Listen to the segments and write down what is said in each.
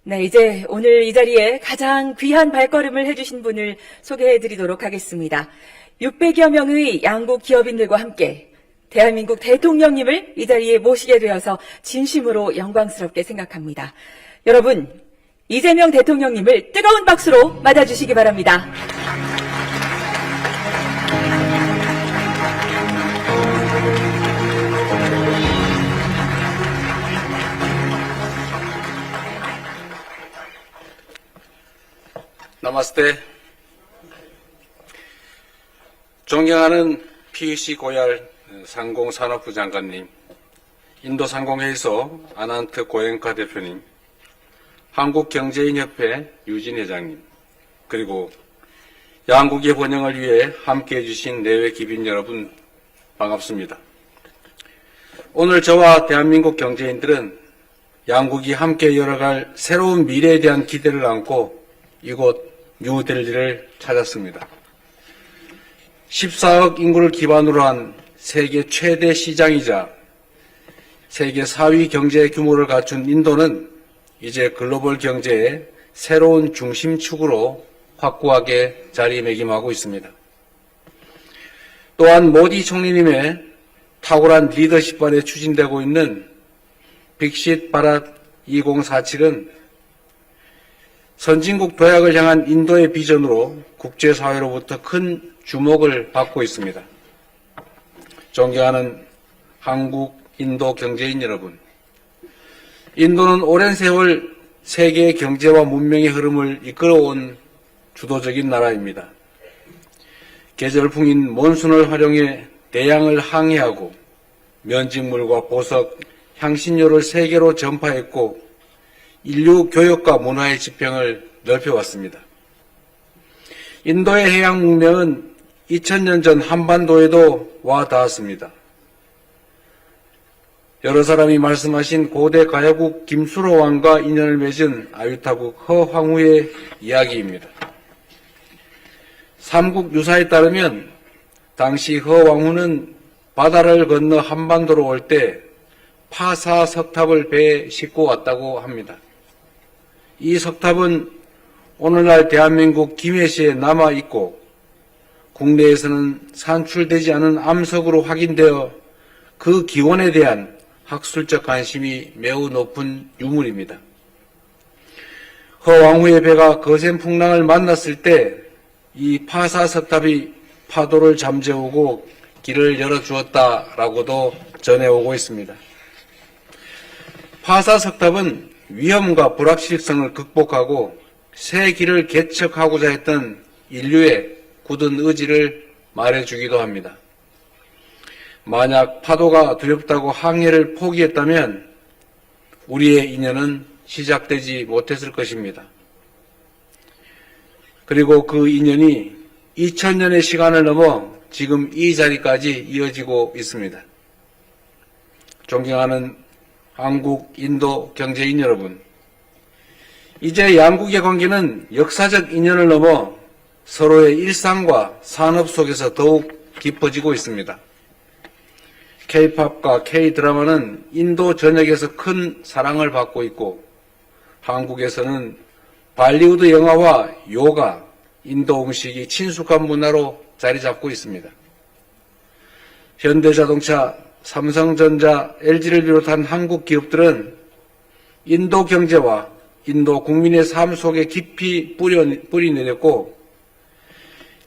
네, 이제 오늘 이 자리에 가장 귀한 발걸음을 해주신 분을 소개해드리도록 하겠습니다. 600여 명의 양국 기업인들과 함께 대한민국 대통령님을 이 자리에 모시게 되어서 진심으로 영광스럽게 생각합니다. 여러분, 이재명 대통령님을 뜨거운 박수로 맞아주시기 바랍니다. 나마스테. 존경하는 PUC 고얄 상공산업부 장관님, 인도상공회의소 아난트 고엔카 대표님, 한국경제인협회 유진 회장님, 그리고 양국의 번영을 위해 함께해 주신 내외 기빈 여러분, 반갑습니다. 오늘 저와 대한민국 경제인들은 양국이 함께 열어갈 새로운 미래에 대한 기대를 안고 이곳 뉴델리를 찾았습니다. 14억 인구를 기반으로 한 세계 최대 시장이자 세계 4위 경제 규모를 갖춘 인도는 이제 글로벌 경제의 새로운 중심축으로 확고하게 자리매김하고 있습니다. 또한 모디 총리님의 탁월한 리더십 아래 추진되고 있는 빅싯 바랏 2047은 선진국 도약을 향한 인도의 비전으로 국제사회로부터 큰 주목을 받고 있습니다. 존경하는 한국, 인도 경제인 여러분, 인도는 오랜 세월 세계의 경제와 문명의 흐름을 이끌어온 주도적인 나라입니다. 계절풍인 몬순을 활용해 대양을 항해하고 면직물과 보석, 향신료를 세계로 전파했고 인류 교역과 문화의 지평을 넓혀왔습니다. 인도의 해양 문명은 2000년 전 한반도에도 와 닿았습니다. 여러 사람이 말씀하신 고대 가야국 김수로 왕과 인연을 맺은 아유타국 허황후의 이야기입니다. 삼국 유사에 따르면 당시 허황후는 바다를 건너 한반도로 올 때 파사 석탑을 배에 싣고 왔다고 합니다. 이 석탑은 오늘날 대한민국 김해시에 남아있고 국내에서는 산출되지 않은 암석으로 확인되어 그 기원에 대한 학술적 관심이 매우 높은 유물입니다. 허왕후의 배가 거센 풍랑을 만났을 때 이 파사 석탑이 파도를 잠재우고 길을 열어주었다라고도 전해오고 있습니다. 파사 석탑은 위험과 불확실성을 극복하고 새 길을 개척하고자 했던 인류의 굳은 의지를 말해주기도 합니다. 만약 파도가 두렵다고 항해를 포기했다면 우리의 인연은 시작되지 못했을 것입니다. 그리고 그 인연이 2000년의 시간을 넘어 지금 이 자리까지 이어지고 있습니다. 존경하는 한국, 인도 경제인 여러분, 이제 양국의 관계는 역사적 인연을 넘어 서로의 일상과 산업 속에서 더욱 깊어지고 있습니다. K-팝과 K-드라마는 인도 전역에서 큰 사랑을 받고 있고 한국에서는 발리우드 영화와 요가, 인도 음식이 친숙한 문화로 자리 잡고 있습니다. 현대자동차, 삼성전자, LG를 비롯한 한국 기업들은 인도 경제와 인도 국민의 삶 속에 깊이 뿌리 내렸고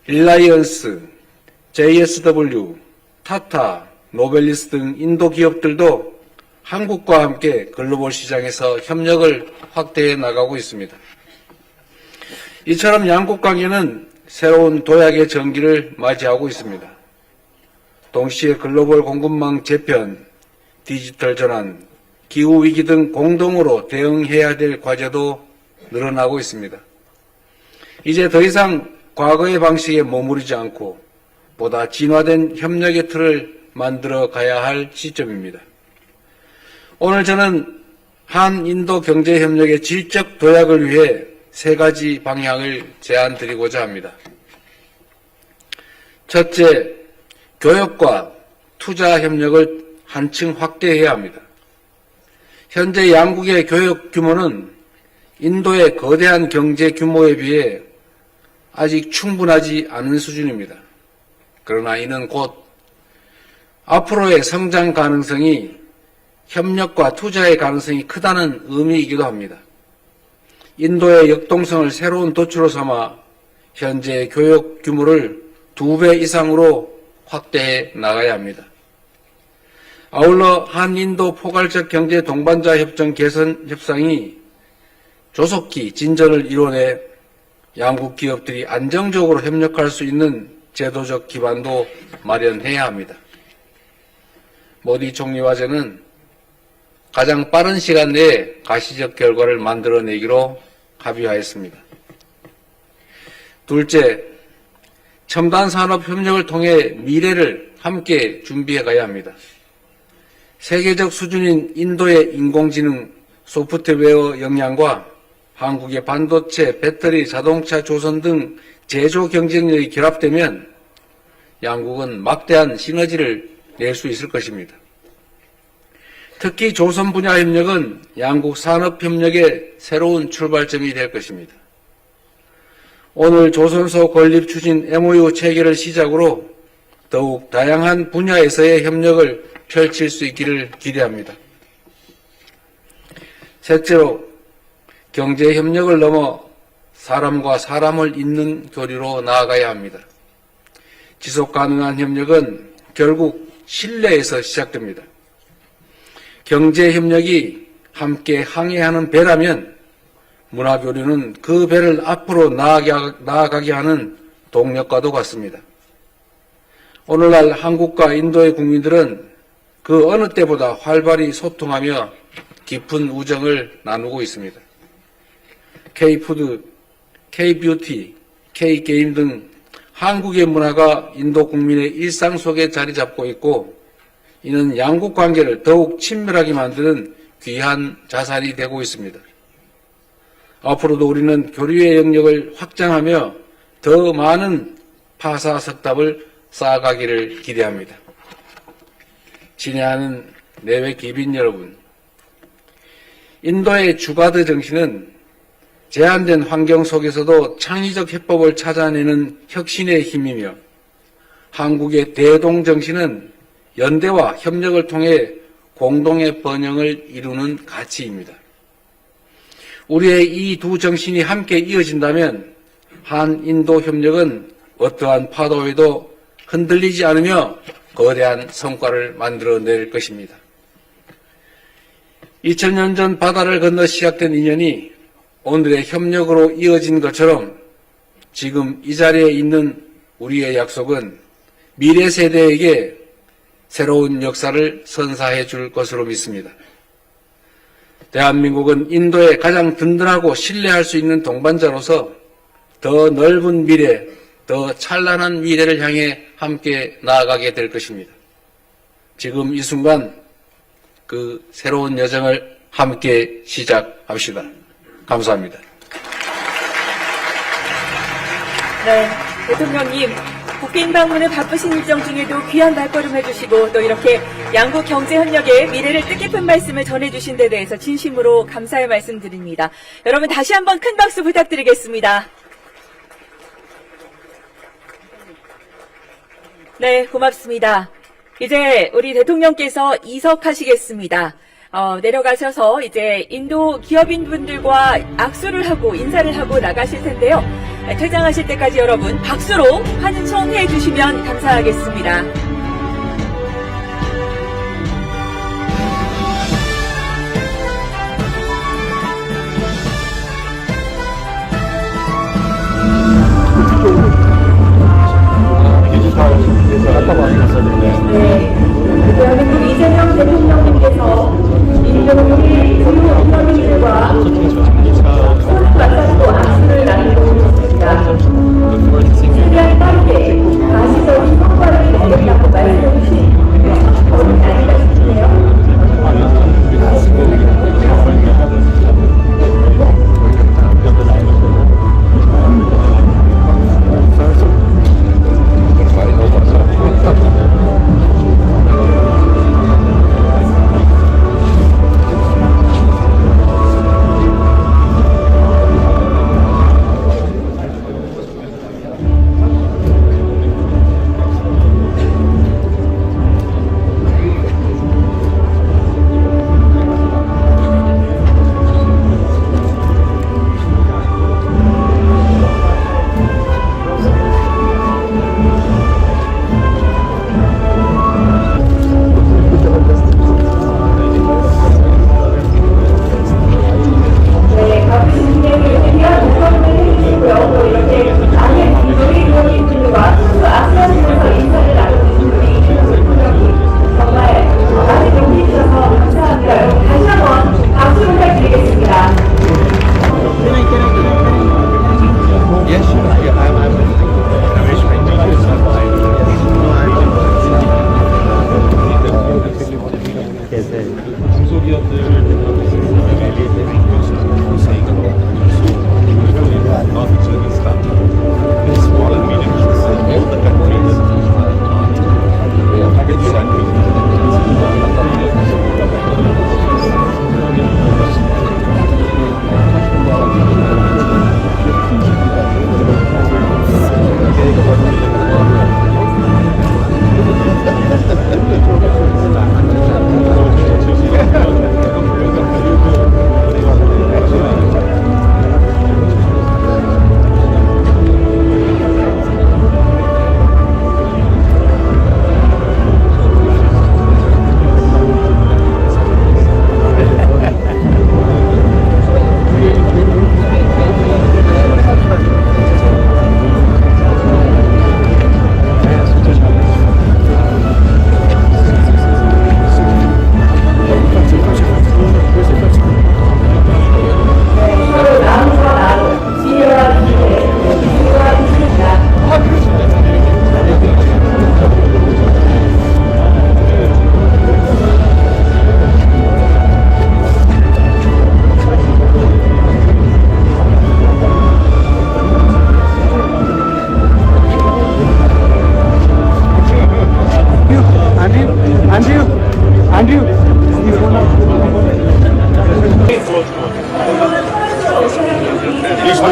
릴라이언스, JSW, 타타, 노벨리스 등 인도 기업들도 한국과 함께 글로벌 시장에서 협력을 확대해 나가고 있습니다. 이처럼 양국 관계는 새로운 도약의 전기를 맞이하고 있습니다. 동시에 글로벌 공급망 재편, 디지털 전환, 기후위기 등 공동으로 대응해야 될 과제도 늘어나고 있습니다. 이제 더 이상 과거의 방식에 머무르지 않고 보다 진화된 협력의 틀을 만들어 가야 할 시점입니다. 오늘 저는 한인도 경제협력의 질적 도약을 위해 세 가지 방향을 제안드리고자 합니다. 첫째, 교역과 투자 협력을 한층 확대해야 합니다. 현재 양국의 교역 규모는 인도의 거대한 경제 규모에 비해 아직 충분하지 않은 수준입니다. 그러나 이는 곧 앞으로의 성장 가능성이 협력과 투자의 가능성이 크다는 의미이기도 합니다. 인도의 역동성을 새로운 도출로 삼아 현재 교역 규모를 2배 이상으로 확대해 나가야 합니다. 아울러 한인도 포괄적 경제 동반자 협정 개선 협상이 조속히 진전을 이뤄내 양국 기업들이 안정적으로 협력할 수 있는 제도적 기반도 마련해야 합니다. 모디 총리와 저는 가장 빠른 시간 내에 가시적 결과를 만들어내기로 합의하였습니다. 둘째, 첨단 산업 협력을 통해 미래를 함께 준비해 가야 합니다. 세계적 수준인 인도의 인공지능, 소프트웨어 역량과 한국의 반도체, 배터리, 자동차, 조선 등 제조 경쟁력이 결합되면 양국은 막대한 시너지를 낼 수 있을 것입니다. 특히 조선 분야 협력은 양국 산업 협력의 새로운 출발점이 될 것입니다. 오늘 조선소 건립 추진 MOU 체결을 시작으로 더욱 다양한 분야에서의 협력을 펼칠 수 있기를 기대합니다. 셋째로 경제 협력을 넘어 사람과 사람을 잇는 교류로 나아가야 합니다. 지속 가능한 협력은 결국 신뢰에서 시작됩니다. 경제 협력이 함께 항해하는 배라면 문화교류는 그 배를 앞으로 나아가게 하는 동력과도 같습니다. 오늘날 한국과 인도의 국민들은 그 어느 때보다 활발히 소통하며 깊은 우정을 나누고 있습니다. K푸드, K뷰티, K게임 등 한국의 문화가 인도 국민의 일상 속에 자리 잡고 있고 이는 양국 관계를 더욱 친밀하게 만드는 귀한 자산이 되고 있습니다. 앞으로도 우리는 교류의 영역을 확장하며 더 많은 파사석답을 쌓아가기를 기대합니다. 친애하는 내외 기빈 여러분, 인도의 주가드 정신은 제한된 환경 속에서도 창의적 해법을 찾아내는 혁신의 힘이며 한국의 대동 정신은 연대와 협력을 통해 공동의 번영을 이루는 가치입니다. 우리의 이 두 정신이 함께 이어진다면 한인도 협력은 어떠한 파도에도 흔들리지 않으며 거대한 성과를 만들어낼 것입니다. 2000년 전 바다를 건너 시작된 인연이 오늘의 협력으로 이어진 것처럼 지금 이 자리에 있는 우리의 약속은 미래 세대에게 새로운 역사를 선사해 줄 것으로 믿습니다. 대한민국은 인도의 가장 든든하고 신뢰할 수 있는 동반자로서 더 넓은 미래, 더 찬란한 미래를 향해 함께 나아가게 될 것입니다. 지금 이 순간 그 새로운 여정을 함께 시작합시다. 감사합니다. 네, 대통령님, 국빈 방문에 바쁘신 일정 중에도 귀한 발걸음 해주시고 또 이렇게 양국 경제협력의 미래를 뜻깊은 말씀을 전해주신 데 대해서 진심으로 감사의 말씀드립니다. 여러분 다시 한번 큰 박수 부탁드리겠습니다. 네, 고맙습니다. 이제 우리 대통령께서 이석하시겠습니다. 내려가셔서 이제 인도 기업인분들과 악수를 하고 인사를 하고 나가실 텐데요. 퇴장하실 때까지 여러분 박수로 환송해 주시면 감사하겠습니다. 네, 대한민국 이재명 대통령님께서 인도의 주요 인사님들과 손을 맞잡고 악수를 나누고 있습니다. 최대한 빠르게 가시적인 성과를 내겠다고 말씀해 주신 거는 아닌가 싶네요.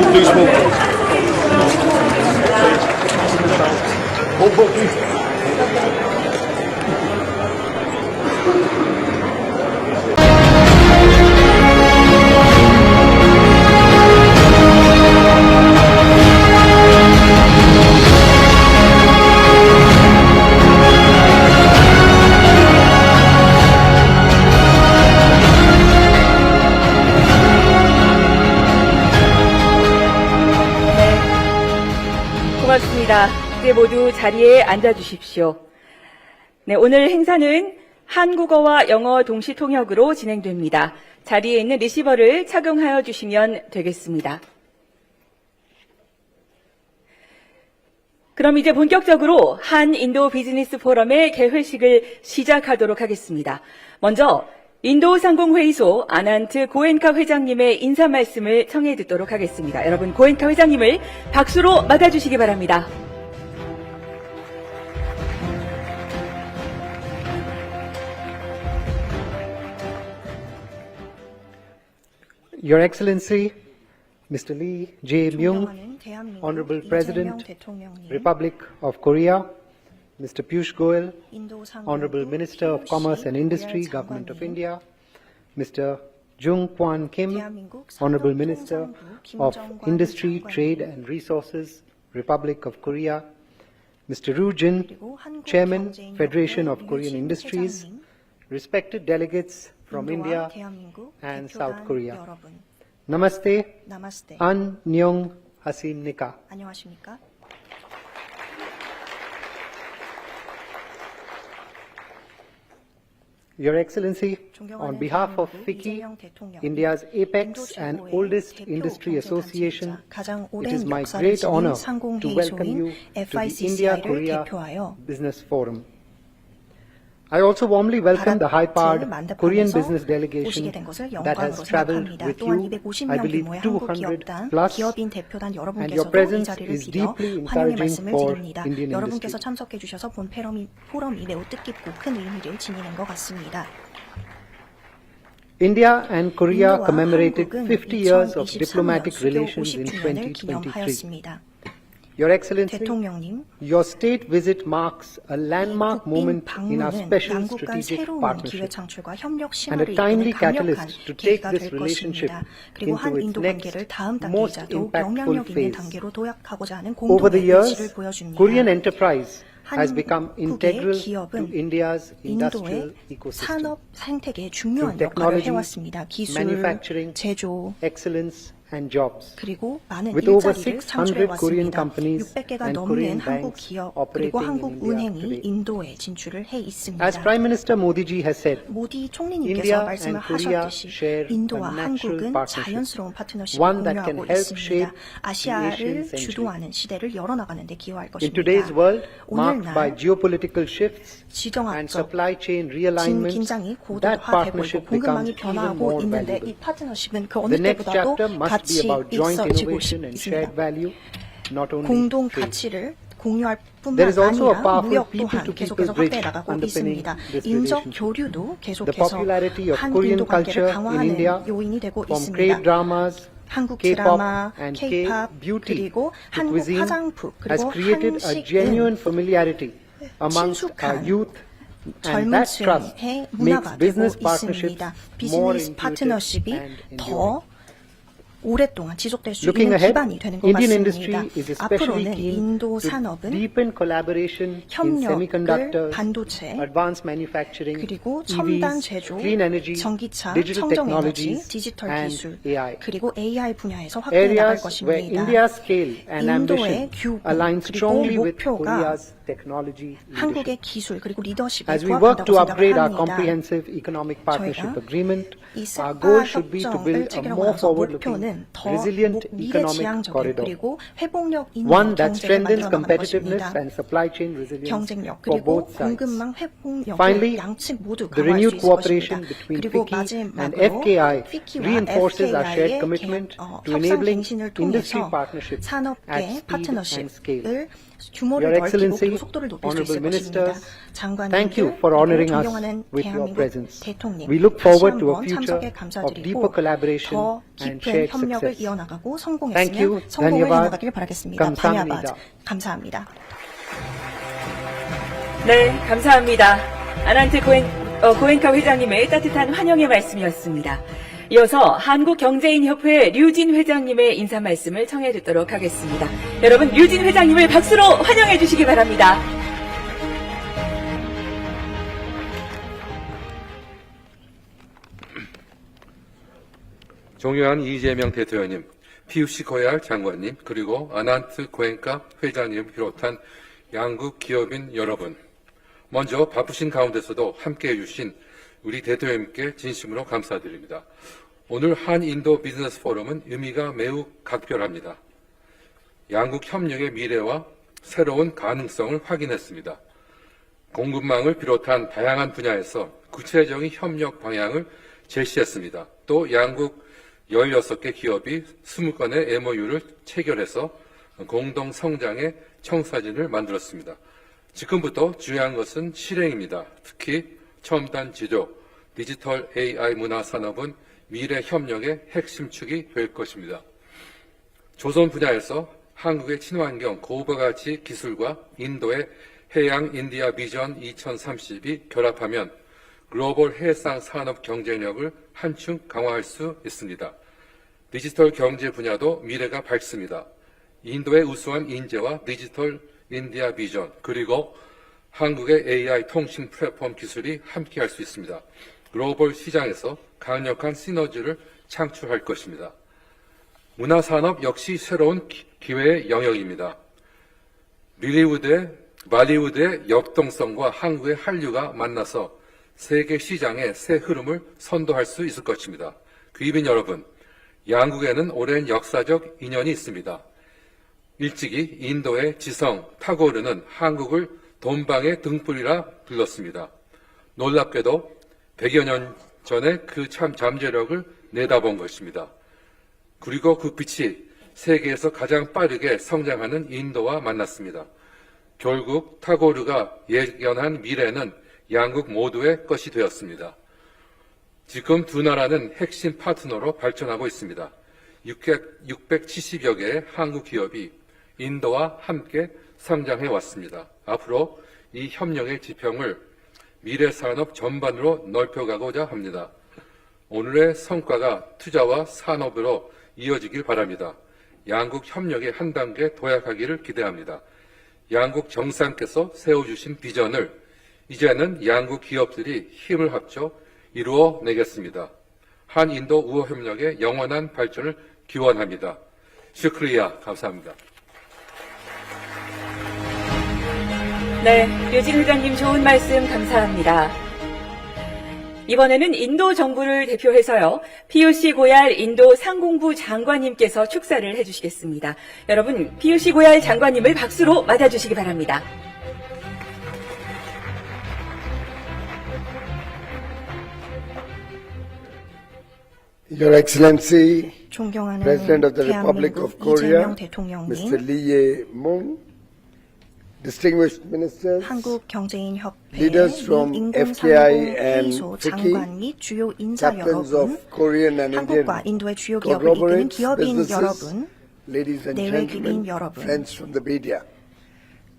do smoke. 고맙습니다. 이제 모두 자리에 앉아주십시오. 네, 오늘 행사는 한국어와 영어 동시 통역으로 진행됩니다. 자리에 있는 리시버를 착용하여 주시면 되겠습니다. 그럼 이제 본격적으로 한인도 비즈니스 포럼의 개회식을 시작하도록 하겠습니다. 먼저 인도상공회의소 아난트 고엔카 회장님의 인사 말씀을 청해 듣도록 하겠습니다. 여러분, 고엔카 회장님을 박수로 맞아주시기 바랍니다. Your Excellency, Mr. Lee Jae-myung, 존경하는 대한민국 Honorable 이재명 President, 대통령님, Republic of Korea, Mr. Piyush Goyal, 인도 상공부 Honorable Minister of Commerce and Industry, 고열 Government of 장관님, India, Mr. Jung Kwan Kim, 대한민국 Honorable 산업통상부 Minister of 김정관 Industry, 장관님, Trade and Resources, Republic of Korea, Mr. Roo Jin, 그리고 한국 Chairman, 경제인협회 Federation of Korean 류진 Industries, 회장님, respected delegates from 인도와 India 대한민국 and 대표단 South Korea. 여러분, Namaste, 나마스테. Annyeong Hasimnika. 안녕하십니까? Your Excellency, on 존경하는 behalf of 대한민국 FICCI, 이재명 대통령, India's 인도 apex and 최고의 oldest 대표 industry 경제 association, 단체이자 가장 it 오랜 is my 역사를 great 지닌 honor to welcome you 상공회의소인 to the FICCI를 India-Korea 대표하여 Business Forum. I also warmly welcome the high-powered 만답하면서 Korean business 오시게 delegation 된 것을 that has 영광으로 traveled 생각합니다. with 또한 you, 250명 I believe 규모의 한국 200 기업단, plus, 기업인 대표단 and your 여러분께서도 이 presence 자리를 is 빌어 deeply 환영의 encouraging 말씀을 for 드립니다. Indian 여러분께서 industry. 참석해 주셔서 본 포럼이 매우 뜻깊고 큰 의미를 지니는 것 같습니다. India and Korea 인도와 commemorated 한국은 50 years of 2023년 diplomatic 수교 relations in 50주년을 2023. 기념하였습니다. Your Excellency, 대통령님, your state visit marks a landmark 국빈 moment in our 방문은 special 양국 간 strategic 새로운 기회 partnership 창출과 협력 and 심화를 a timely 이끄는 강력한 catalyst to take 계기가 this 될 relationship 것입니다. 그리고 into its 한인도 next 관계를 다음 most 단계이자 더욱 impactful 영향력 있는 phase. 단계로 도약하고자 하는 Over the 공동의 years, 의지를 보여줍니다. Korean enterprise has become 한국의 integral to 기업은 India's industrial 인도의 ecosystem. 산업 생태계에 중요한 Through 역할을 technology, 해왔습니다. 기술, manufacturing, 제조, excellence and jobs. 그리고 많은 With over 일자리를 600 Korean 창출해왔습니다. companies 600개가 and 넘는 Korean 한국 banks 기업 operating 그리고 in 한국 India 은행이 today. 인도에 진출을 해 있습니다. As Prime Minister Modi ji has said, 모디 India 총리님께서 말씀을 and Korea 하셨듯이 share 인도와 a natural 한국은 partnership, 자연스러운 파트너십을 one that can 공유하고 help 있습니다. shape the 아시아를 Asian century. 주도하는 시대를 열어나가는 데 기여할 in 것입니다. today's world marked by 오늘날 geopolitical shifts and 지정학적 supply chain 진 realignments, 긴장이 that 고도화되고 있고 partnership 공급망이 becomes even 변화하고 more 있는데 valuable. 이 파트너십은 그 어느 The next 때보다도 chapter must be 가치 about joint 있어지고 innovation and shared 있습니다. value, not only 공동 trade. 가치를 공유할 뿐만 There is also a 아니라 powerful 무역 또한 people-to-people 계속해서 bridge 확대해 나가고 underpinning 있습니다. this 인적 relationship. 교류도 The 계속해서 popularity of 한 Korean 인도 관계를 culture in 강화하는 India, 요인이 되고 from 있습니다. K-dramas, 한국 K-pop 드라마, and K-팝, K-beauty, 그리고 to 한국 cuisine 화장품, has 그리고 created a genuine 한식은 familiarity amongst our 친숙한 youth, and 젊은 that trust 층의 makes 문화가 business 되고 partnerships 있습니다. more 비즈니스 intuitive 파트너십이 and enduring. 더 오랫동안 지속될 수 Looking 있는 ahead, 기반이 되는 것 Indian 같습니다. industry is especially 앞으로는 keen 인도 to 산업은 deepen collaboration in 협력을 semiconductors, 반도체, advanced manufacturing, 그리고 첨단 EVs, 제조, clean energy, 전기차, digital 청정에너지, technologies, 디지털 and 기술, AI. 그리고 AI 분야에서 확대해 나갈 Areas where 것입니다. India's scale and 인도의 ambition 규모, align 그리고 strongly with 목표가 Korea's technology leadership. 한국의 기술 그리고 리더십에 As we work to 부합한다고 upgrade our 생각합니다. comprehensive economic partnership 저희가 agreement, 이 our goal 세파 should be to 협정을 build a 체결하고 more 나서 forward-looking, 목표는 더 resilient economic 미래지향적인 corridor, 그리고 회복력 있는 one that 경제를 strengthens 만들어 나가는 competitiveness 것입니다. and supply chain resilience 경쟁력 for 그리고 both sides. 공급망 회복력을 Finally, 양측 모두 the 강화할 수 renewed 있을 cooperation 것입니다. between 그리고 FICCI and 마지막으로 FKI FICCI와 reinforces our shared FKI의 commitment to 협상 enabling 갱신을 industry 통해서 partnerships at 산업계 speed and scale. 파트너십을 규모를 Your 넓히고 Excellency, 그리고 속도를 높일 수 honorable 있을 것입니다. ministers, 장관님들 thank you for 그리고 honoring us 존경하는 with your 대한민국 presence. 대통령 We look 다시 forward to a 한번 future 참석에 of 감사드리고 deeper collaboration 더 and 깊은 shared 협력을 success. 이어나가고 Thank 성공했으면 you. 성공을 धन्यवाद. 해나가길 바라겠습니다. 감사합니다. 감사합니다. 네, 감사합니다. 아난트 고엔카 회장님의 따뜻한 환영의 말씀이었습니다. 이어서 한국경제인협회 류진 회장님의 인사 말씀을 청해 듣도록 하겠습니다. 여러분, 류진 회장님을 박수로 환영해 주시기 바랍니다. 존경하는 이재명 대통령님, PUC 고얄 장관님, 그리고 아난트 고엔카 회장님 비롯한 양국 기업인 여러분, 먼저 바쁘신 가운데서도 함께해 주신 우리 대통령님께 진심으로 감사드립니다. 오늘 한인도 비즈니스 포럼은 의미가 매우 각별합니다. 양국 협력의 미래와 새로운 가능성을 확인했습니다. 공급망을 비롯한 다양한 분야에서 구체적인 협력 방향을 제시했습니다. 또 양국 16개 기업이 20건의 MOU를 체결해서 공동 성장의 청사진을 만들었습니다. 지금부터 중요한 것은 실행입니다. 특히 첨단 지도, 디지털 AI 문화 산업은 미래 협력의 핵심축이 될 것입니다. 조선 분야에서 한국의 친환경 고부가치 기술과 인도의 해양 인디아 비전 2030이 결합하면 글로벌 해상 산업 경쟁력을 한층 강화할 수 있습니다. 디지털 경제 분야도 미래가 밝습니다. 인도의 우수한 인재와 디지털 인디아 비전, 그리고 한국의 AI 통신 플랫폼 기술이 함께할 수 있습니다. 글로벌 시장에서 강력한 시너지를 창출할 것입니다. 문화산업 역시 새로운 기회의 영역입니다. 말리우드의 역동성과 한국의 한류가 만나서 세계 시장의 새 흐름을 선도할 수 있을 것입니다. 귀빈 여러분, 양국에는 오랜 역사적 인연이 있습니다. 일찍이 인도의 지성 타고르는 한국을 돈방의 등불이라 불렀습니다. 놀랍게도 100여 년 전에 그 참 잠재력을 내다본 것입니다. 그리고 그 빛이 세계에서 가장 빠르게 성장하는 인도와 만났습니다. 결국 타고르가 예견한 미래는 양국 모두의 것이 되었습니다. 지금 두 나라는 핵심 파트너로 발전하고 있습니다. 670여 개의 한국 기업이 인도와 함께 성장해 왔습니다. 앞으로 이 협력의 지평을 미래 산업 전반으로 넓혀가고자 합니다. 오늘의 성과가 투자와 산업으로 이어지길 바랍니다. 양국 협력의 한 단계 도약하기를 기대합니다. 양국 정상께서 세워주신 비전을 이제는 양국 기업들이 힘을 합쳐 이루어내겠습니다. 한인도 우호협력의 영원한 발전을 기원합니다. 슈크리야, 감사합니다. 네, 류진 회장님 좋은 말씀 감사합니다. 이번에는 인도 정부를 대표해서요, PUC 고얄 인도 상공부 장관님께서 축사를 해주시겠습니다. 여러분, PUC 고얄 장관님을 박수로 맞아주시기 바랍니다. Your Excellency, 존경하는 President of the Republic of 대한민국 이재명 Korea, 대통령님, Mr. Lee Jae-myung, distinguished ministers, 한국경제인협회 leaders from FKI and 인공상공회의소 FICCI, 장관 및 주요 인사 captains 여러분, of Korean and Indian 한국과 인도의 주요 기업을 이끄는 conglomerates, 기업인 businesses, 여러분, ladies and 내외 gentlemen, 기빈 여러분, friends from the media.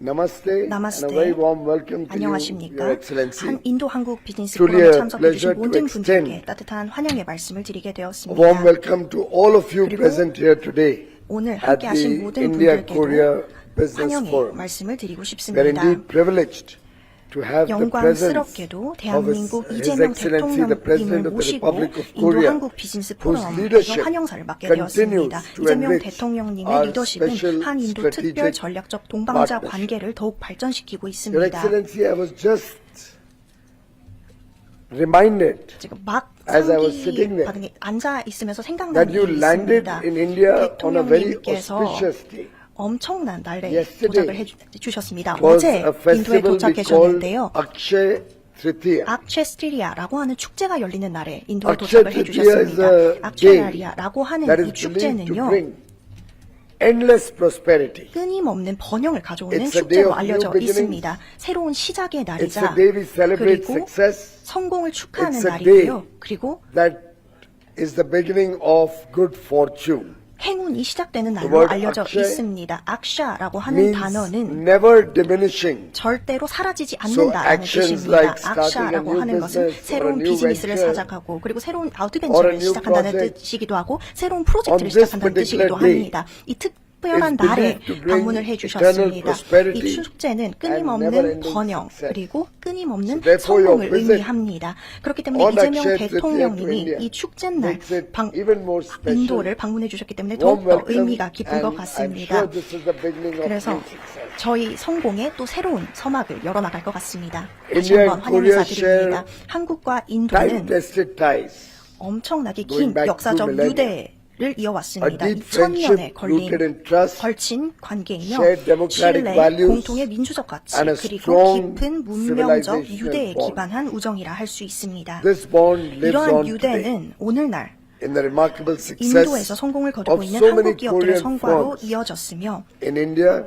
Namaste, 나마스테, and a very warm welcome to you, 안녕하십니까? Your Excellency. 인도 한국 비즈니스 Truly 포럼에 a 참석해주신 pleasure to 모든 분들께 extend 따뜻한 환영의 말씀을 드리게 A 되었습니다. warm welcome to all of you 그리고 present here today 오늘 at 함께하신 the 모든 India-Korea 분들께도 Business 환영의 Forum. 말씀을 드리고 We are 싶습니다. indeed privileged to have the presence 영광스럽게도 of 대한민국 His 이재명 Excellency the President 대통령님을 of the 모시고 Republic of 인도 Korea, 한국 비즈니스 whose 포럼에서 leadership 환영사를 맡게 continues 되었습니다. to 이재명 enrich 대통령님의 our 리더십은 special 한인도 특별 strategic 전략적 동반자 partnership. 관계를 더욱 발전시키고 Your 있습니다. Excellency, I was just reminded 지금 막 as I was sitting there 상기 앉아 있으면서 생각나는 that you 일이 landed 있습니다. in India on a very 대통령님께서 auspicious day. 엄청난 날에 Yesterday 도착을 해주셨습니다. was 어제 a 인도에 festival we called 도착하셨는데요. Akshay Tritiya. 악체스트리아라고 하는 축제가 열리는 날에 인도에 Akshay 도착을 Tritiya is 해주셨습니다. a day 악체라리아라고 하는 that 이 is believed to 축제는요, bring endless prosperity. 끊임없는 번영을 가져오는 It's a day 축제로 of 알려져 new beginnings. 있습니다. 새로운 시작의 It's 날이자 a day we celebrate 그리고 success. 성공을 축하하는 It's a 날이고요. 그리고 That is the beginning of good fortune. 행운이 시작되는 The 날로 word 알려져 akshay 있습니다. 악샤라고 하는 Means 단어는 never diminishing. 절대로 사라지지 So 않는다라는 actions 뜻입니다. like starting a 악샤라고 new 하는 것은 business or a 새로운 new 비즈니스를 venture 시작하고 그리고 새로운 or a 아웃벤처를 new 시작한다는 project 뜻이기도 하고 새로운 프로젝트를 on this 시작한다는 particular 뜻이기도 day 합니다. 이 특별한 is 날에 believed to bring 방문을 eternal 해주셨습니다. prosperity 이 축제는 and 끊임없는 never-ending 번영 success. 그리고 끊임없는 So therefore your 성공을 visit 의미합니다. 그렇기 때문에 on 이재명 Akshaya Tritiya to 대통령님이 India 이 축제날 makes it even more special. 인도를 방문해 주셨기 때문에 Warm 더욱더 welcome, 의미가 깊은 것 and 같습니다. I'm sure this is the beginning of 그래서 new success. 저희 성공의 또 새로운 서막을 열어나갈 것 같습니다. 다시 India 한번 and Korea 환영을 드립니다. share 한국과 인도는 time-tested ties. 엄청나게 going 긴 back 역사적 two millennia. 유대를 A 이어왔습니다. deep 2000년에 friendship 걸린 rooted in trust, 걸친 관계이며 shared democratic 신뢰, values, 공통의 민주적 가치, and a 그리고 strong 깊은 문명적 civilizational 유대에 bond. 기반한 우정이라 할 수 있습니다. This bond lives 이러한 on today 유대는 오늘날 in the remarkable success 인도에서 성공을 거두고 of 있는 so many 한국 기업들의 Korean 성과로 firms 이어졌으며 in India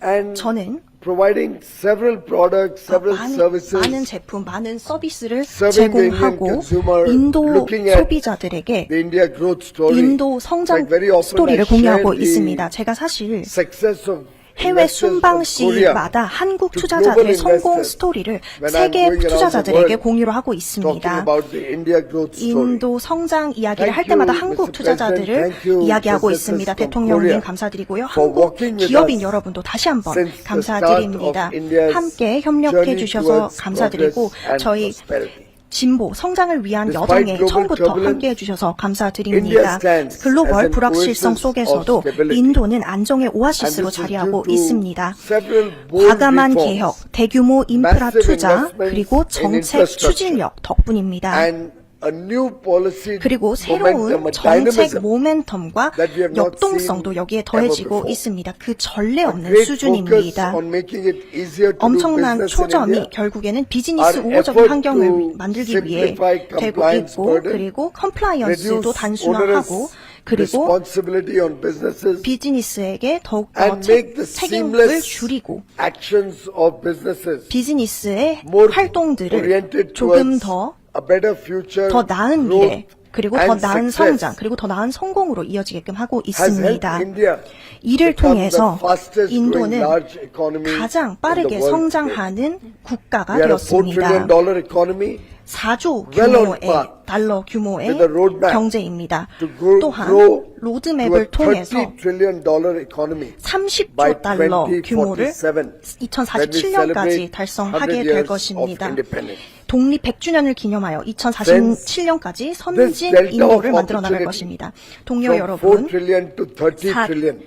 and 저는 providing several products, several 많은 services, 제품, 많은 서비스를 serving the Indian 제공하고 consumer, 인도 looking at 소비자들에게 the India growth story. 인도 성장 Like very often 스토리를 I share 공유하고 the 있습니다. 제가 사실 success of 해외 investors from 순방시마다 Korea 한국 to 투자자들의 global 성공 investors 스토리를 when I'm 세계 going around 투자자들에게 the world 공유를 하고 talking 있습니다. about the India growth story. 인도 성장 이야기를 할 Thank 때마다 you, 한국 Mr. 투자자들을 President. Thank you, 이야기하고 businesses 있습니다. from 대통령님 Korea 감사드리고요. for 한국 working with 기업인 us 여러분도 다시 한번 since the 감사드립니다. start of India's 함께 협력해 journey 주셔서 towards 감사드리고 progress and 저희 prosperity. 진보, 성장을 위한 Despite 여정에 global 처음부터 turbulence, 함께해 주셔서 India 감사드립니다. stands as 글로벌 an 불확실성 oasis 속에서도 of stability. 인도는 안정의 And 오아시스로 this is 자리하고 due to 있습니다. several bold 과감한 reforms, 개혁, 대규모 인프라 massive 투자, investments 그리고 in 정책 infrastructure, 추진력 덕분입니다. and a new policy 그리고 momentum, 새로운 a 정책 dynamism 모멘텀과 that we have not 역동성도 seen 여기에 ever 더해지고 before. 있습니다. 그 전례 A 없는 great focus 수준입니다. on making it easier to do 엄청난 business in 초점이 India. 결국에는 비즈니스 Our 우호적인 effort 환경을 to 만들기 위해 simplify 되고 compliance 있고 burden, 그리고 컴플라이언스도 reduce 단순화하고 onerous 그리고 responsibility on businesses, 비즈니스에게 더욱더 and make the 책임을 seamless 줄이고 actions of businesses 비즈니스의 more 활동들을 oriented 조금 towards 더 a better future, 더 나은 growth, 미래, 그리고 더 and 나은 success. 성장, 그리고 더 나은 성공으로 이어지게끔 하고 has helped 있습니다. India 이를 become 통해서 the fastest growing 인도는 large economy 가장 in 빠르게 the world today. 성장하는 국가가 We are a $4 되었습니다. trillion economy 4조 well on 규모의 path 달러 규모의 with a roadmap 경제입니다. to grow 또한 to 로드맵을 a 통해서 $30 trillion economy 30조 by 달러 규모를 2047 when we 2047년까지 100 달성하게 years 될 of 것입니다. independence. 독립 100주년을 기념하여 2047년까지 선진 delta 인도를 of 만들어 나갈 opportunity 것입니다. 동료 From 4 여러분, trillion to 30 사- trillion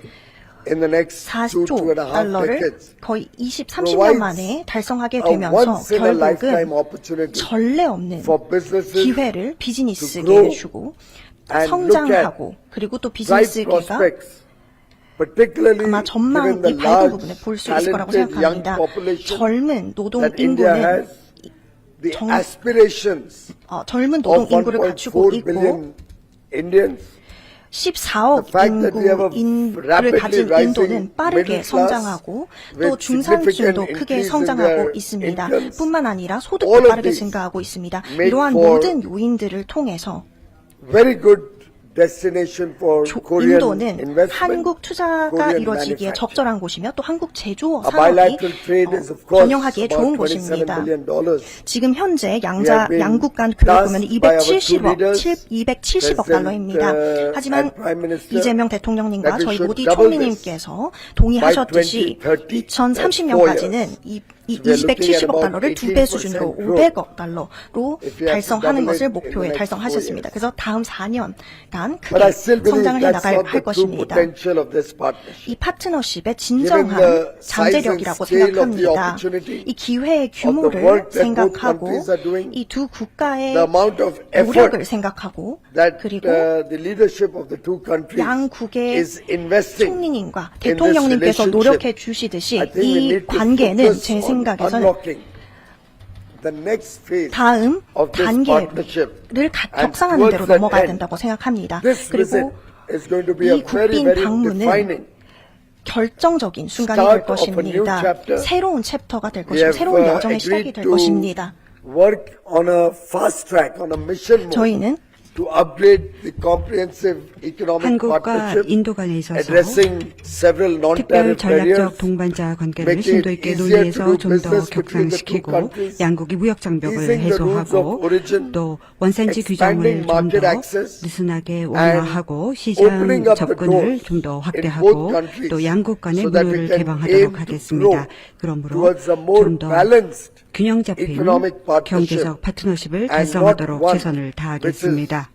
in the next 2 40조 and a half 달러를 decades. 거의 30년 provides 만에 달성하게 A 되면서 once in a lifetime 결국은 opportunity 전례 없는 for businesses 기회를 to 비즈니스계에 grow 주고 and 성장하고 그리고 또 bright 비즈니스계가 prospects, particularly 아마 전망이 given the 밝은 large 부분에 볼 수 있을 거라고 talented young 생각합니다. population 젊은 노동 that India 인구는 has, the 정- aspirations 젊은 노동 of 인구를 갖추고 1.4 있고 billion Indians, 14억 The fact that we have a 인구를 rapidly 가진 rising 인도는 빠르게 middle class 성장하고 또 with 중산층도 significant 크게 increase in 성장하고 their 있습니다. incomes. 뿐만 아니라 소득도 All of 빠르게 these 증가하고 있습니다. make 이러한 for 모든 요인들을 통해서 very good destination for Korean 인도는 investment, 한국 투자가 Korean 이루어지기에 manufacturing. 적절한 곳이며 또 한국 제조업 A 산업이 bilateral trade is of course 번영하기에 좋은 about $27 곳입니다. billion. 지금 현재 We have been 양국 간 교역 보면 tasked by our two 270억 leaders, 달러입니다. President, 하지만 and Prime Minister, 이재명 대통령님과 that we 저희 should 모디 double 총리님께서 동의하셨듯이 by 2030, 2030년까지는 이 So we are looking at 270억 about 달러를 2배 수준으로 18% growth. 500억 달러로 If we have to 달성하는 double it 것을 in 목표에 the next 달성하셨습니다. 4 years. 그래서 다음 4년간 But I 크게 still believe 성장을 that's 해나갈 not 할 the true 것입니다. potential of this partnership. 이 파트너십의 Given 진정한 the size and 잠재력이라고 scale of the 생각합니다. opportunity 이 기회의 of the 규모를 work that both 생각하고 countries are doing, 이 두 국가의 the amount of 노력을 effort 생각하고 that 그리고 the leadership of the two countries 양국의 is investing 총리님과 in this 대통령님께서 relationship. 노력해 주시듯이 I think we 이 need to 관계는 focus 제 on 생각에서는 unlocking the next phase 다음 of this partnership. 단계를 And 격상하는 towards 대로 that 넘어가야 end, 된다고 생각합니다. this visit 그리고 is going to be a 이 very, 국빈 very 방문은 defining. 결정적인 순간이 될 Start of a new 것입니다. chapter. 새로운 챕터가 될 We 것이고 have 새로운 여정의 agreed 시작이 될 to 것입니다. work on a fast track, on a mission mode 저희는 to upgrade the comprehensive economic 한국과 partnership, 인도 간에 있어서 addressing several 특별 non-tariff barriers, 전략적 동반자 관계를 make 심도 it 있게 easier to 논의해서 do 좀 더 business between the two 격상시키고 countries, 양국이 무역 장벽을 easing the rules of 해소하고 origin, 또 원산지 expanding 규정을 좀 market 더 access, 느슨하게 완화하고 시장 opening up the 접근을 doors 좀 더 in 확대하고 both countries 또 양국 간의 so that we 문호를 can aim 개방하도록 to 하겠습니다. grow 그러므로 towards a more 좀 더 balanced 균형 잡힌 economic partnership 경제적 파트너십을 and not 달성하도록 one 최선을 다하겠습니다.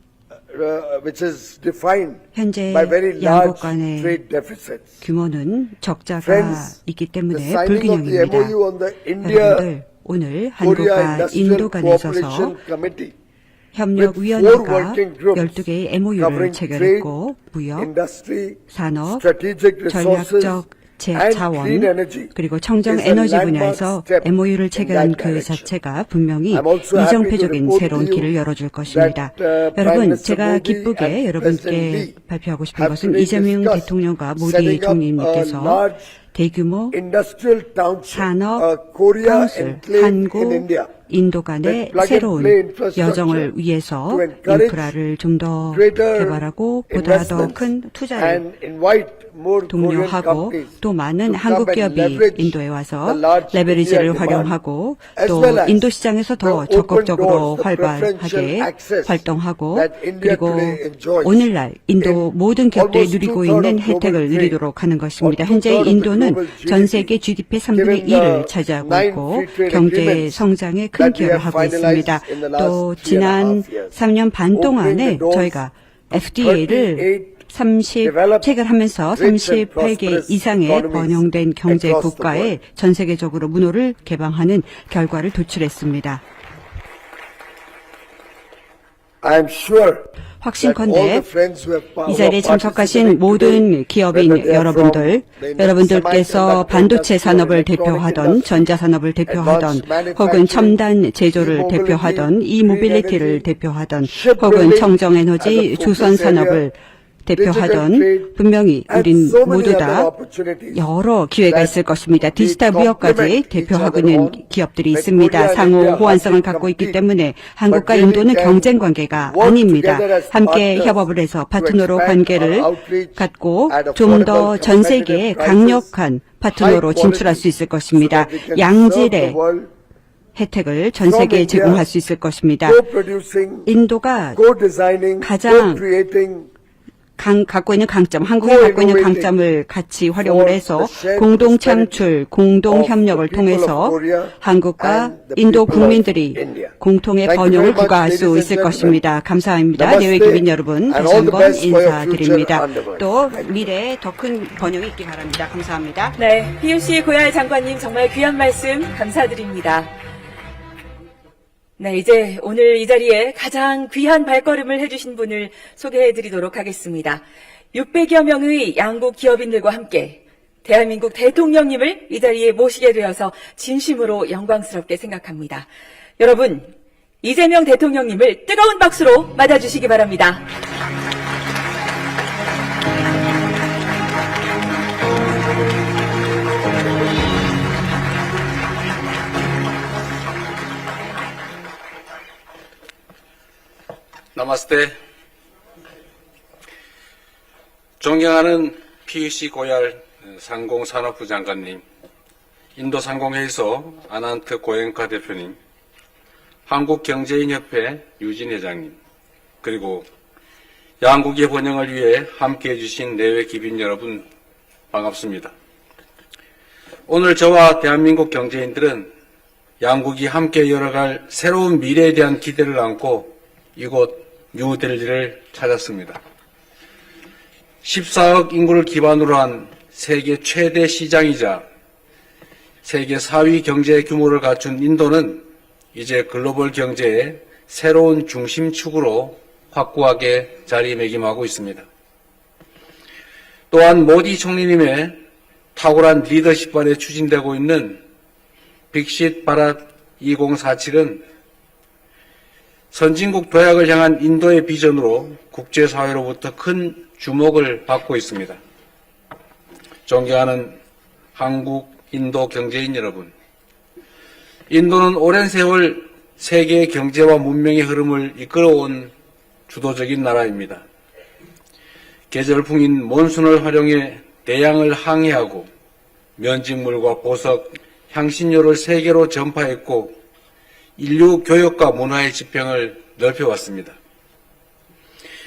which is defined 현재 by very 양국 large 간의 trade deficits. 규모는 적자가 Friends, 있기 the 때문에 signing of the 불균형입니다. MOU on the India 여러분들 오늘 Korea 한국과 Industrial 인도 간에 있어서 Cooperation Committee with 4 협력위원회가 working groups 12개의 MOU를 covering 체결했고 trade, 무역, industry, 산업, strategic resources, 전략적 and 자원 clean energy 그리고 청정 is a 에너지 landmark 분야에서 step MOU를 in 체결한 that 그 direction. 자체가 분명히 I'm also happy to 이정표적인 report 새로운 to you 길을 열어줄 것입니다. that, Prime 여러분, Minister 제가 Modi 기쁘게 and 여러분께 President Lee 발표하고 싶은 have 것은 today 이재명 discussed 대통령과 모디 setting up a 총리님께서 large 대규모 industrial township, 산업 Korea 카운슬, enclave in 한국, India. 인도 간의 with plug and 새로운 play infrastructure 여정을 위해서 to encourage 인프라를 좀 더 greater 개발하고 보다 더 investments 큰 투자를 and invite more Korean 독려하고 companies 또 많은 to 한국 come and 기업이 leverage 인도에 와서 the large 레버리지를 India demand, 활용하고 as 또 well as 인도 시장에서 더 the open 적극적으로 doors, the 활발하게 preferential access 활동하고 that India 그리고 today enjoys 오늘날 인도 in 모든 기업들이 almost 누리고 two-thirds 있는 of global 혜택을 trade, 누리도록 하는 것입니다. or 현재 two-thirds of the 인도는 global 전 GDP, 세계 GDP의 3분의 given 1을 the 차지하고 9 있고 free trade 경제 agreements 성장에 큰 that we 기여를 have 하고 finalized 있습니다. in the 또 last 3.5 지난 years, 3년 반 opening 동안에 the doors 저희가 of FTA를 38 체결하면서 rich and 38개 prosperous 이상의 economies 번영된 경제 across the 국가에 world. 전 세계적으로 문호를 개방하는 결과를 도출했습니다. I am sure that all 확신컨대 the friends who have 이 자리에 참석하신 모든 기업인 여러분들, 여러분들께서 반도체 산업을 대표하던 전자산업을 대표하던 혹은 첨단 제조를 대표하던 이모빌리티를 대표하던 혹은 청정에너지 조선산업을 대표하던 분명히 우린 모두 다 여러 기회가 있을 것입니다. 디지털 무역까지 대표하고 있는 기업들이 있습니다. 상호 호환성을 갖고 있기 때문에 한국과 인도는 경쟁 관계가 아닙니다. 함께 협업을 해서 파트너로 관계를 갖고 좀 더 전 세계에 강력한 파트너로 진출할 수 있을 것입니다. 양질의 혜택을 전 세계에 제공할 수 있을 것입니다. 인도가 가장 갖고 있는 강점, 한국이 갖고 있는 강점을 같이 활용을 해서 공동 창출, 공동 협력을 통해서 한국과 인도 국민들이 공통의 번영을 구가할 수 있을 것입니다. 감사합니다. 내외 기빈 여러분, 다시 한번 인사드립니다. 또 미래에 더 큰 번영이 있기 바랍니다. 감사합니다. 네, PUC 고야의 장관님 정말 귀한 말씀 감사드립니다. 네, 이제 오늘 이 자리에 가장 귀한 발걸음을 해주신 분을 소개해드리도록 하겠습니다. 600여 명의 양국 기업인들과 함께 대한민국 대통령님을 이 자리에 모시게 되어서 진심으로 영광스럽게 생각합니다. 여러분, 이재명 대통령님을 뜨거운 박수로 맞아주시기 바랍니다. 나마스테. 존경하는 PUC 고얄 상공산업부 장관님, 인도상공회의소 아난트 고엔카 대표님, 한국경제인협회 유진 회장님, 그리고 양국의 번영을 위해 함께해 주신 내외 기빈 여러분 반갑습니다. 오늘 저와 대한민국 경제인들은 양국이 함께 열어갈 새로운 미래에 대한 기대를 안고 이곳 뉴델리를 찾았습니다. 14억 인구를 기반으로 한 세계 최대 시장이자 세계 4위 경제 규모를 갖춘 인도는 이제 글로벌 경제의 새로운 중심축으로 확고하게 자리매김하고 있습니다. 또한 모디 총리님의 탁월한 리더십 아래 추진되고 있는 빅싯 바랏 2047은 선진국 도약을 향한 인도의 비전으로 국제사회로부터 큰 주목을 받고 있습니다. 존경하는 한국, 인도 경제인 여러분, 인도는 오랜 세월 세계의 경제와 문명의 흐름을 이끌어온 주도적인 나라입니다. 계절풍인 몬순을 활용해 대양을 항해하고 면직물과 보석, 향신료를 세계로 전파했고 인류 교역과 문화의 지평을 넓혀왔습니다.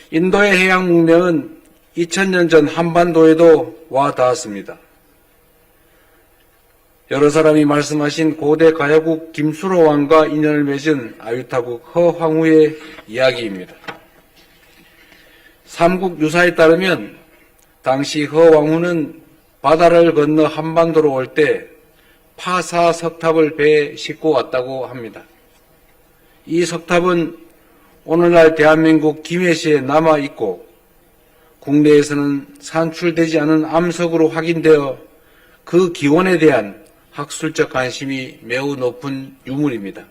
인도의 해양 문명은 2000년 전 한반도에도 와 닿았습니다. 여러 사람이 말씀하신 고대 가야국 김수로 왕과 인연을 맺은 아유타국 허황후의 이야기입니다. 삼국 유사에 따르면 당시 허왕후는 바다를 건너 한반도로 올 때 파사 석탑을 배에 싣고 왔다고 합니다. 이 석탑은 오늘날 대한민국 김해시에 남아있고 국내에서는 산출되지 않은 암석으로 확인되어 그 기원에 대한 학술적 관심이 매우 높은 유물입니다.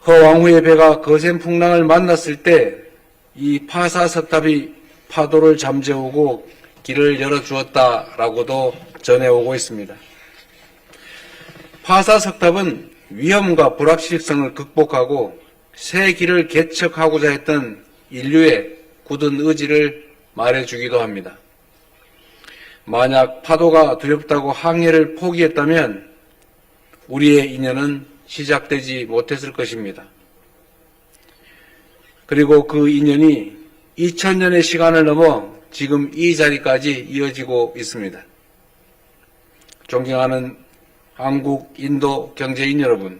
허왕후의 배가 거센 풍랑을 만났을 때 이 파사 석탑이 파도를 잠재우고 길을 열어주었다라고도 전해오고 있습니다. 파사 석탑은 위험과 불확실성을 극복하고 새 길을 개척하고자 했던 인류의 굳은 의지를 말해주기도 합니다. 만약 파도가 두렵다고 항해를 포기했다면 우리의 인연은 시작되지 못했을 것입니다. 그리고 그 인연이 2000년의 시간을 넘어 지금 이 자리까지 이어지고 있습니다. 존경하는 한국, 인도 경제인 여러분,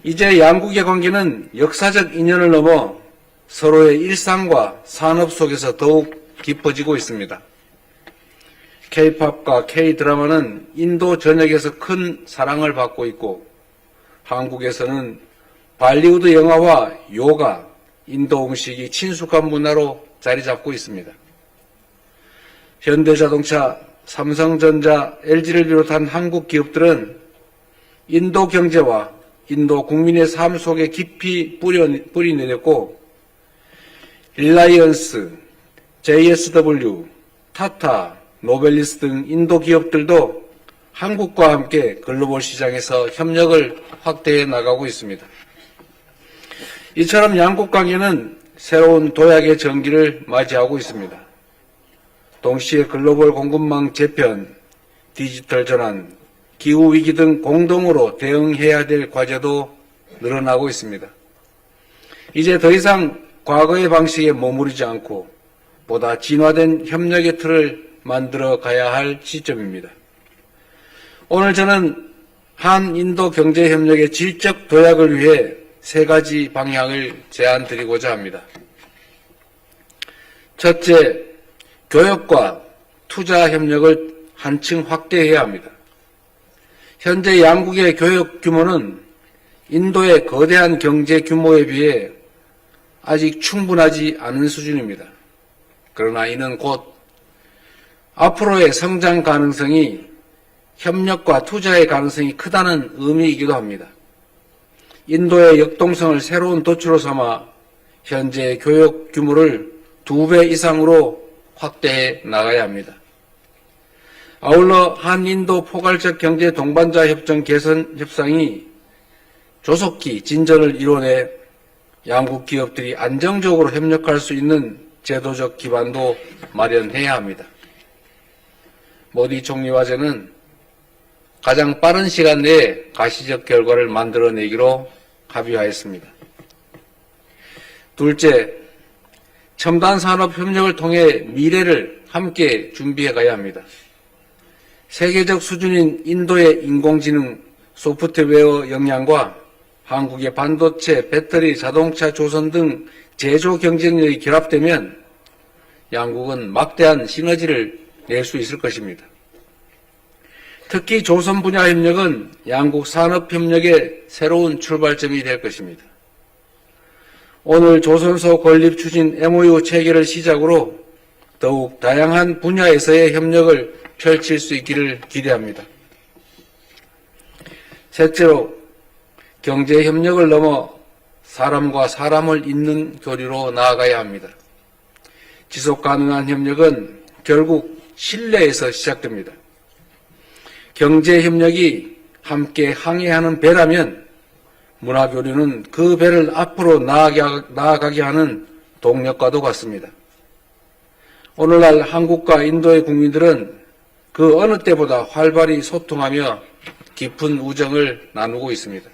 이제 양국의 관계는 역사적 인연을 넘어 서로의 일상과 산업 속에서 더욱 깊어지고 있습니다. K-팝과 K-드라마는 인도 전역에서 큰 사랑을 받고 있고 한국에서는 발리우드 영화와 요가, 인도 음식이 친숙한 문화로 자리 잡고 있습니다. 현대자동차, 삼성전자, LG를 비롯한 한국 기업들은 인도 경제와 인도 국민의 삶 속에 깊이 뿌리 내렸고 릴라이언스, JSW, 타타, 노벨리스 등 인도 기업들도 한국과 함께 글로벌 시장에서 협력을 확대해 나가고 있습니다. 이처럼 양국 관계는 새로운 도약의 전기를 맞이하고 있습니다. 동시에 글로벌 공급망 재편, 디지털 전환, 기후위기 등 공동으로 대응해야 될 과제도 늘어나고 있습니다. 이제 더 이상 과거의 방식에 머무르지 않고 보다 진화된 협력의 틀을 만들어 가야 할 시점입니다. 오늘 저는 한인도 경제협력의 질적 도약을 위해 세 가지 방향을 제안드리고자 합니다. 첫째, 교역과 투자 협력을 한층 확대해야 합니다. 현재 양국의 교역 규모는 인도의 거대한 경제 규모에 비해 아직 충분하지 않은 수준입니다. 그러나 이는 곧 앞으로의 성장 가능성이 협력과 투자의 가능성이 크다는 의미이기도 합니다. 인도의 역동성을 새로운 도추로 삼아 현재 교역 규모를 2배 이상으로 확대해 나가야 합니다. 아울러 한인도 포괄적 경제 동반자 협정 개선 협상이 조속히 진전을 이뤄내 양국 기업들이 안정적으로 협력할 수 있는 제도적 기반도 마련해야 합니다. 모디 총리와 저는 가장 빠른 시간 내에 가시적 결과를 만들어내기로 합의하였습니다. 둘째, 첨단 산업 협력을 통해 미래를 함께 준비해 가야 합니다. 세계적 수준인 인도의 인공지능, 소프트웨어 역량과 한국의 반도체, 배터리, 자동차, 조선 등 제조 경쟁력이 결합되면 양국은 막대한 시너지를 낼 수 있을 것입니다. 특히 조선 분야 협력은 양국 산업 협력의 새로운 출발점이 될 것입니다. 오늘 조선소 건립 추진 MOU 체결을 시작으로 더욱 다양한 분야에서의 협력을 펼칠 수 있기를 기대합니다. 셋째로 경제 협력을 넘어 사람과 사람을 잇는 교류로 나아가야 합니다. 지속 가능한 협력은 결국 신뢰에서 시작됩니다. 경제 협력이 함께 항해하는 배라면 문화 교류는 그 배를 앞으로 나아가게 하는 동력과도 같습니다. 오늘날 한국과 인도의 국민들은 그 어느 때보다 활발히 소통하며 깊은 우정을 나누고 있습니다.